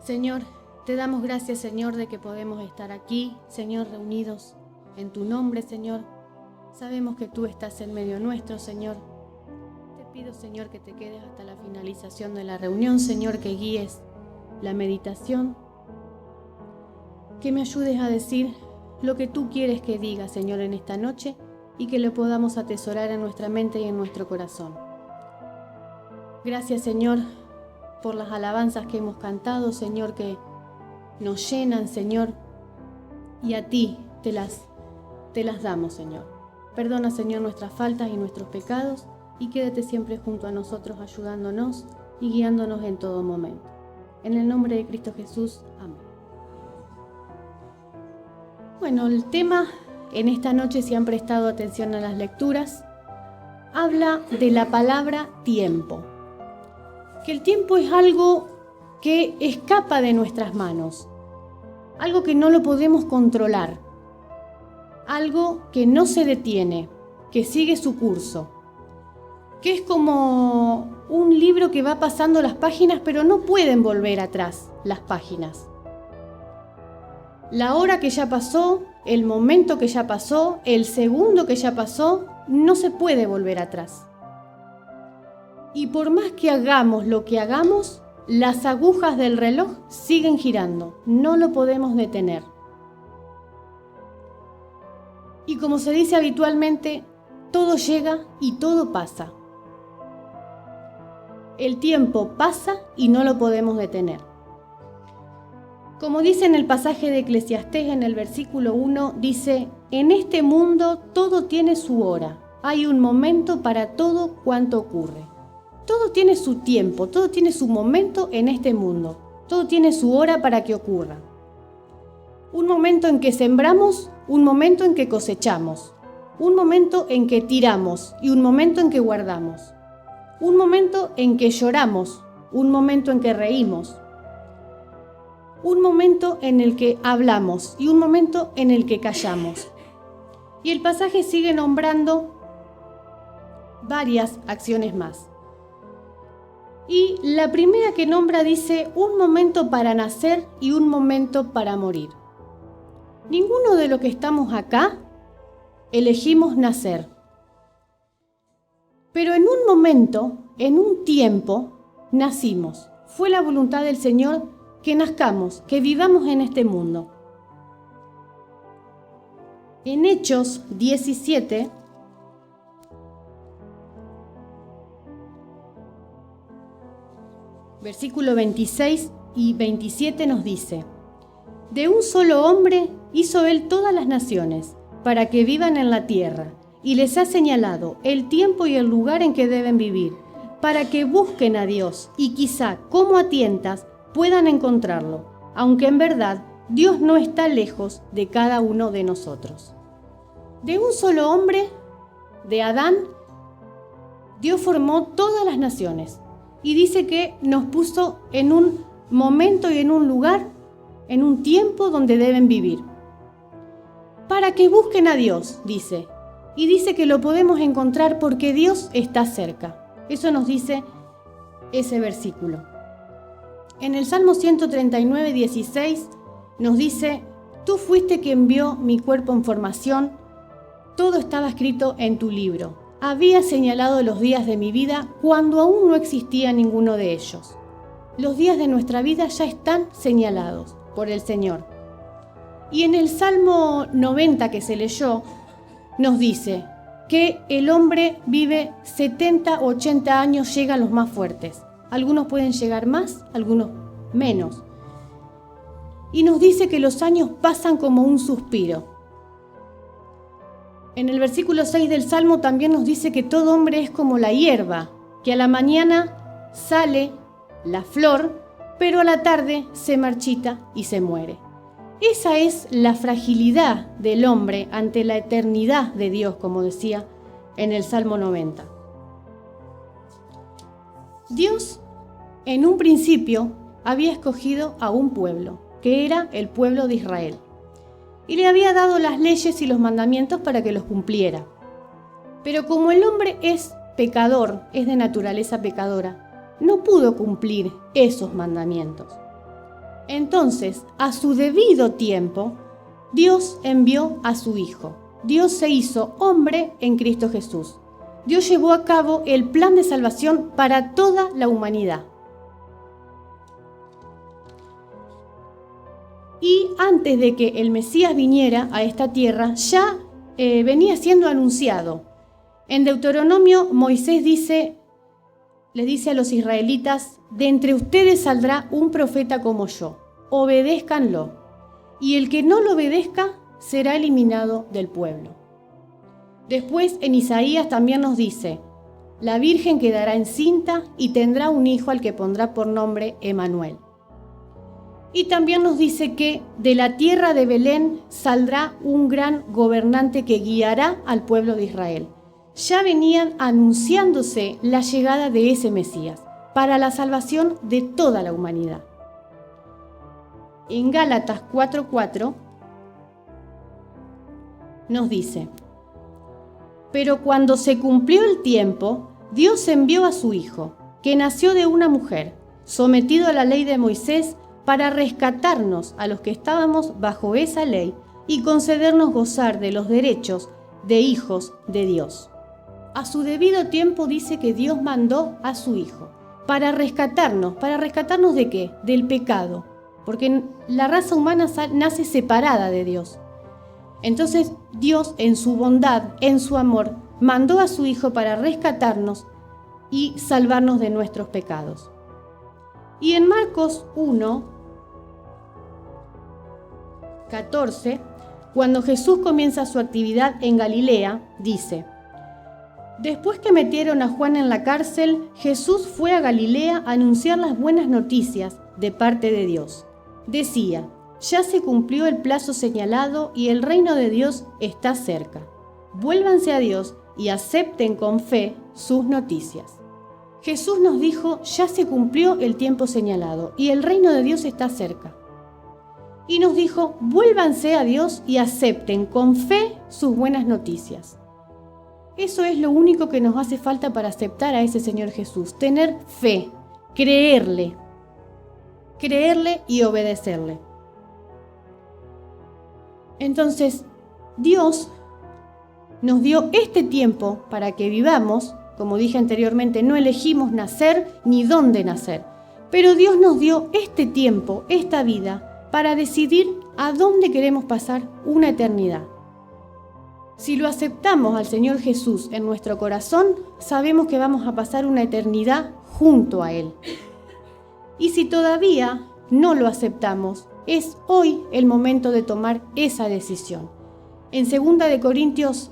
Señor, te damos gracias, Señor, de que podemos estar aquí, Señor, reunidos en tu nombre, Señor. Sabemos que tú estás en medio nuestro, Señor. Te pido, Señor, que te quedes hasta la finalización de la reunión, Señor, que guíes la meditación, que me ayudes a decir lo que tú quieres que diga, Señor, en esta noche y que lo podamos atesorar en nuestra mente y en nuestro corazón. Gracias, Señor, por las alabanzas que hemos cantado, Señor, que nos llenan, Señor, y a ti te las damos, Señor. Perdona, Señor, nuestras faltas y nuestros pecados y quédate siempre junto a nosotros, ayudándonos y guiándonos en todo momento. En el nombre de Cristo Jesús, amén. Bueno, el tema en esta noche, si han prestado atención a las lecturas, habla de la palabra tiempo. Que el tiempo es algo que escapa de nuestras manos, algo que no lo podemos controlar, algo que no se detiene, que sigue su curso, que es como un libro que va pasando las páginas, pero no pueden volver atrás las páginas. La hora que ya pasó, el momento que ya pasó, el segundo que ya pasó, no se puede volver atrás. Y por más que hagamos lo que hagamos, las agujas del reloj siguen girando, no lo podemos detener. Y como se dice habitualmente, todo llega y todo pasa. El tiempo pasa y no lo podemos detener. Como dice en el pasaje de Eclesiastés en el versículo 1, dice: en este mundo todo tiene su hora, hay un momento para todo cuanto ocurre. Todo tiene su tiempo, todo tiene su momento en este mundo, todo tiene su hora para que ocurra. Un momento en que sembramos, un momento en que cosechamos, un momento en que tiramos y un momento en que guardamos, un momento en que lloramos, un momento en que reímos, un momento en el que hablamos y un momento en el que callamos. Y el pasaje sigue nombrando varias acciones más. Y la primera que nombra dice: un momento para nacer y un momento para morir. Ninguno de los que estamos acá elegimos nacer. Pero en un momento, en un tiempo, nacimos. Fue la voluntad del Señor que nazcamos, que vivamos en este mundo. En Hechos 17, versículo 26 y 27 nos dice: de un solo hombre hizo él todas las naciones, para que vivan en la tierra, y les ha señalado el tiempo y el lugar en que deben vivir, para que busquen a Dios, y quizá, como a tientas, puedan encontrarlo, aunque en verdad Dios no está lejos de cada uno de nosotros. De un solo hombre, de Adán, Dios formó todas las naciones. Y dice que nos puso en un momento y en un lugar, en un tiempo donde deben vivir. Para que busquen a Dios, dice. Y dice que lo podemos encontrar porque Dios está cerca. Eso nos dice ese versículo. En el Salmo 139, 16 nos dice: tú fuiste quien vio mi cuerpo en formación, todo estaba escrito en tu libro. Había señalado los días de mi vida cuando aún no existía ninguno de ellos. Los días de nuestra vida ya están señalados por el Señor. Y en el Salmo 90 que se leyó, nos dice que el hombre vive 70, 80 años, llegan los más fuertes. Algunos pueden llegar más, algunos menos. Y nos dice que los años pasan como un suspiro. En el versículo 6 del Salmo también nos dice que todo hombre es como la hierba, que a la mañana sale la flor, pero a la tarde se marchita y se muere. Esa es la fragilidad del hombre ante la eternidad de Dios, como decía en el Salmo 90. Dios, en un principio, había escogido a un pueblo, que era el pueblo de Israel. Y le había dado las leyes y los mandamientos para que los cumpliera. Pero como el hombre es pecador, es de naturaleza pecadora, no pudo cumplir esos mandamientos. Entonces, a su debido tiempo, Dios envió a su Hijo. Dios se hizo hombre en Cristo Jesús. Dios llevó a cabo el plan de salvación para toda la humanidad. Y antes de que el Mesías viniera a esta tierra, ya venía siendo anunciado. En Deuteronomio, Moisés les dice a los israelitas: de entre ustedes saldrá un profeta como yo, obedézcanlo, y el que no lo obedezca será eliminado del pueblo. Después en Isaías también nos dice: la Virgen quedará encinta y tendrá un hijo al que pondrá por nombre Emmanuel. Y también nos dice que de la tierra de Belén saldrá un gran gobernante que guiará al pueblo de Israel. Ya venían anunciándose la llegada de ese Mesías para la salvación de toda la humanidad. En Gálatas 4:4 nos dice: pero cuando se cumplió el tiempo, Dios envió a su Hijo, que nació de una mujer, sometido a la ley de Moisés, para rescatarnos a los que estábamos bajo esa ley y concedernos gozar de los derechos de hijos de Dios. A su debido tiempo dice que Dios mandó a su Hijo para rescatarnos. ¿Para rescatarnos de qué? Del pecado, porque la raza humana nace separada de Dios. Entonces Dios, en su bondad, en su amor, mandó a su Hijo para rescatarnos y salvarnos de nuestros pecados. Y en Marcos 1:14, cuando Jesús comienza su actividad en Galilea, dice: después que metieron a Juan en la cárcel, Jesús fue a Galilea a anunciar las buenas noticias de parte de Dios. Decía: ya se cumplió el plazo señalado y el reino de Dios está cerca. Vuélvanse a Dios y acepten con fe sus noticias. Jesús nos dijo: ya se cumplió el tiempo señalado y el reino de Dios está cerca. Y nos dijo: vuélvanse a Dios y acepten con fe sus buenas noticias. Eso es lo único que nos hace falta para aceptar a ese Señor Jesús: tener fe, creerle y obedecerle. Entonces, Dios nos dio este tiempo para que vivamos. Como dije anteriormente, no elegimos nacer ni dónde nacer, pero Dios nos dio este tiempo, esta vida, para decidir a dónde queremos pasar una eternidad. Si lo aceptamos al Señor Jesús en nuestro corazón, sabemos que vamos a pasar una eternidad junto a Él. Y si todavía no lo aceptamos, es hoy el momento de tomar esa decisión. En 2 Corintios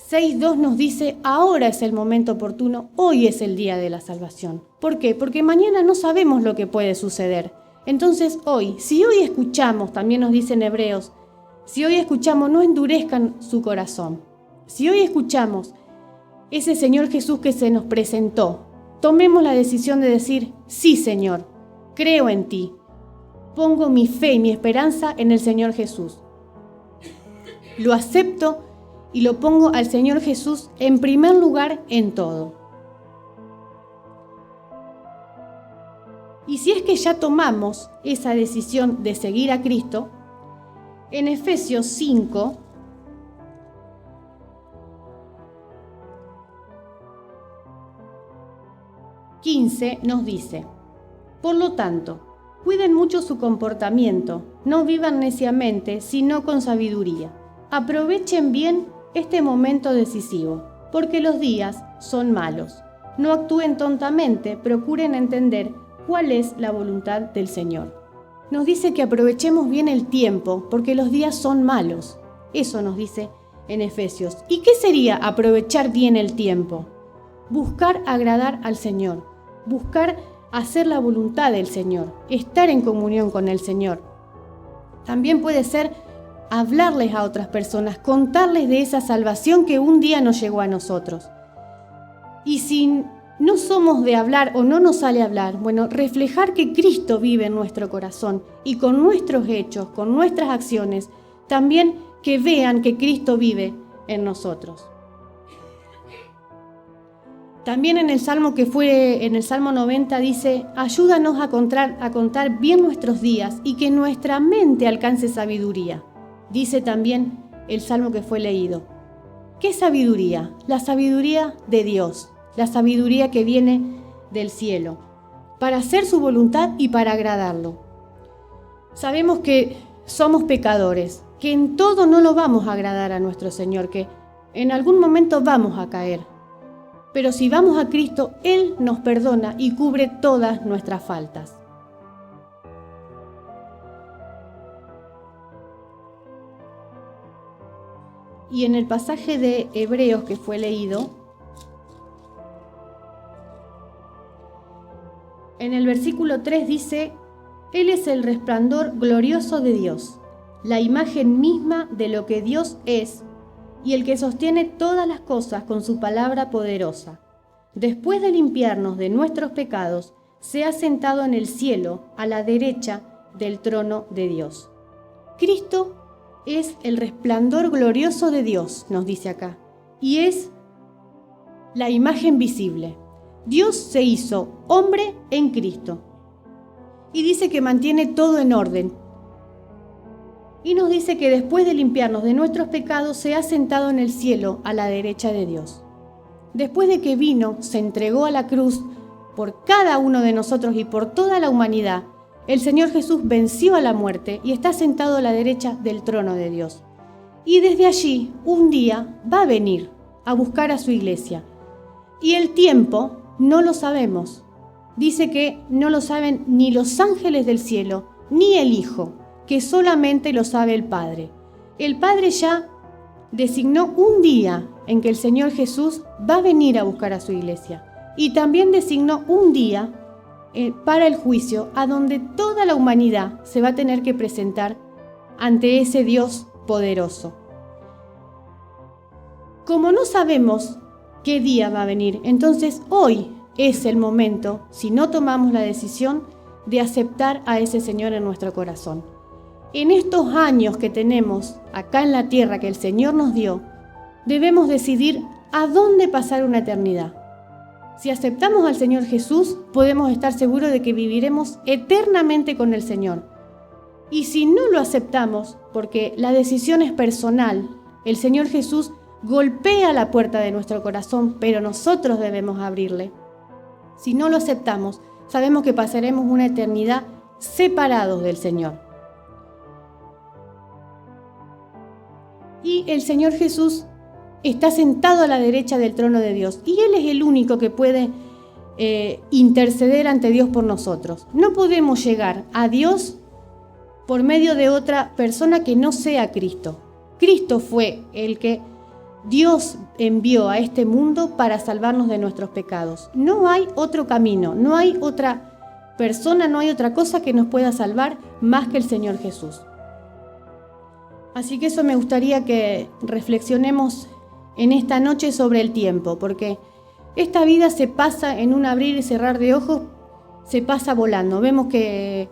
6:2 nos dice: ahora es el momento oportuno, hoy es el día de la salvación. ¿Por qué? Porque mañana no sabemos lo que puede suceder. Entonces si hoy escuchamos, también nos dice en Hebreos, si hoy escuchamos, no endurezcan su corazón. Si hoy escuchamos ese Señor Jesús que se nos presentó, tomemos la decisión de decir: sí, Señor, creo en ti. Pongo mi fe y mi esperanza en el Señor Jesús. Lo acepto y lo pongo al Señor Jesús en primer lugar en todo. Y si es que ya tomamos esa decisión de seguir a Cristo, en Efesios 5:15 nos dice: por lo tanto, cuiden mucho su comportamiento, no vivan neciamente, sino con sabiduría. Aprovechen bien este momento decisivo, porque los días son malos. No actúen tontamente, procuren entender cuál es la voluntad del Señor. Nos dice que aprovechemos bien el tiempo, porque los días son malos. Eso nos dice en Efesios. ¿Y qué sería aprovechar bien el tiempo? Buscar agradar al Señor, buscar hacer la voluntad del Señor, estar en comunión con el Señor. También puede ser hablarles a otras personas, contarles de esa salvación que un día nos llegó a nosotros. Y si no somos de hablar o no nos sale hablar, bueno, reflejar que Cristo vive en nuestro corazón y con nuestros hechos, con nuestras acciones, también que vean que Cristo vive en nosotros. También en el Salmo en el Salmo 90 dice: ayúdanos a contar bien nuestros días y que nuestra mente alcance sabiduría. Dice también el Salmo que fue leído. ¿Qué sabiduría? La sabiduría de Dios, la sabiduría que viene del cielo, para hacer su voluntad y para agradarlo. Sabemos que somos pecadores, que en todo no lo vamos a agradar a nuestro Señor, que en algún momento vamos a caer. Pero si vamos a Cristo, Él nos perdona y cubre todas nuestras faltas. Y en el pasaje de Hebreos que fue leído, en el versículo 3 dice: Él es el resplandor glorioso de Dios, la imagen misma de lo que Dios es, y el que sostiene todas las cosas con su palabra poderosa. Después de limpiarnos de nuestros pecados, se ha sentado en el cielo a la derecha del trono de Dios. Cristo es el resplandor glorioso de Dios, nos dice acá, y es la imagen visible. Dios se hizo hombre en Cristo y dice que mantiene todo en orden. Y nos dice que después de limpiarnos de nuestros pecados, se ha sentado en el cielo a la derecha de Dios. Después de que vino, se entregó a la cruz por cada uno de nosotros y por toda la humanidad, el Señor Jesús venció a la muerte y está sentado a la derecha del trono de Dios. Y desde allí, un día, va a venir a buscar a su iglesia. Y el tiempo no lo sabemos. Dice que no lo saben ni los ángeles del cielo, ni el Hijo, que solamente lo sabe el Padre. El Padre ya designó un día en que el Señor Jesús va a venir a buscar a su iglesia. Y también designó un día para el juicio, a donde toda la humanidad se va a tener que presentar ante ese Dios poderoso. Como no sabemos qué día va a venir, entonces hoy es el momento, si no tomamos la decisión, de aceptar a ese Señor en nuestro corazón. En estos años que tenemos acá en la tierra que el Señor nos dio, debemos decidir a dónde pasar una eternidad. Si aceptamos al Señor Jesús, podemos estar seguros de que viviremos eternamente con el Señor. Y si no lo aceptamos, porque la decisión es personal, el Señor Jesús golpea la puerta de nuestro corazón, pero nosotros debemos abrirle. Si no lo aceptamos, sabemos que pasaremos una eternidad separados del Señor. Y el Señor Jesús está sentado a la derecha del trono de Dios. Y Él es el único que puede interceder ante Dios por nosotros. No podemos llegar a Dios por medio de otra persona que no sea Cristo. Cristo fue el que Dios envió a este mundo para salvarnos de nuestros pecados. No hay otro camino, no hay otra persona, no hay otra cosa que nos pueda salvar más que el Señor Jesús. Así que eso me gustaría que reflexionemos en esta noche sobre el tiempo, porque esta vida se pasa en un abrir y cerrar de ojos, se pasa volando. Vemos que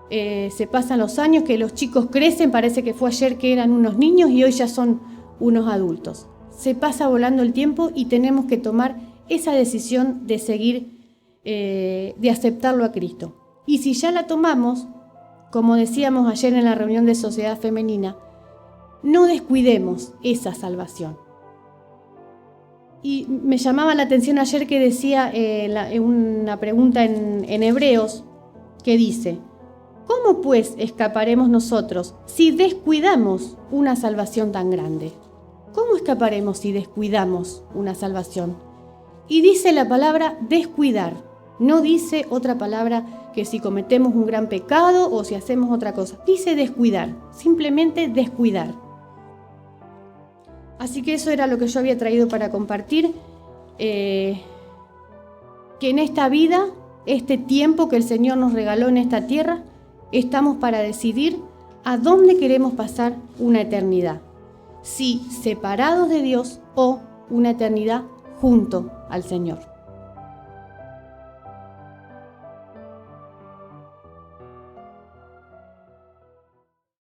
se pasan los años, que los chicos crecen, parece que fue ayer que eran unos niños y hoy ya son unos adultos. Se pasa volando el tiempo y tenemos que tomar esa decisión de seguir, de aceptarlo a Cristo. Y si ya la tomamos, como decíamos ayer en la reunión de Sociedad Femenina, no descuidemos esa salvación. Y me llamaba la atención ayer que decía una pregunta en Hebreos que dice: ¿cómo pues escaparemos nosotros si descuidamos una salvación tan grande? ¿Cómo escaparemos si descuidamos una salvación? Y dice la palabra descuidar, no dice otra palabra que si cometemos un gran pecado o si hacemos otra cosa. Dice descuidar, simplemente descuidar. Así que eso era lo que yo había traído para compartir, que en esta vida, este tiempo que el Señor nos regaló en esta tierra, estamos para decidir a dónde queremos pasar una eternidad. Si separados de Dios o una eternidad junto al Señor.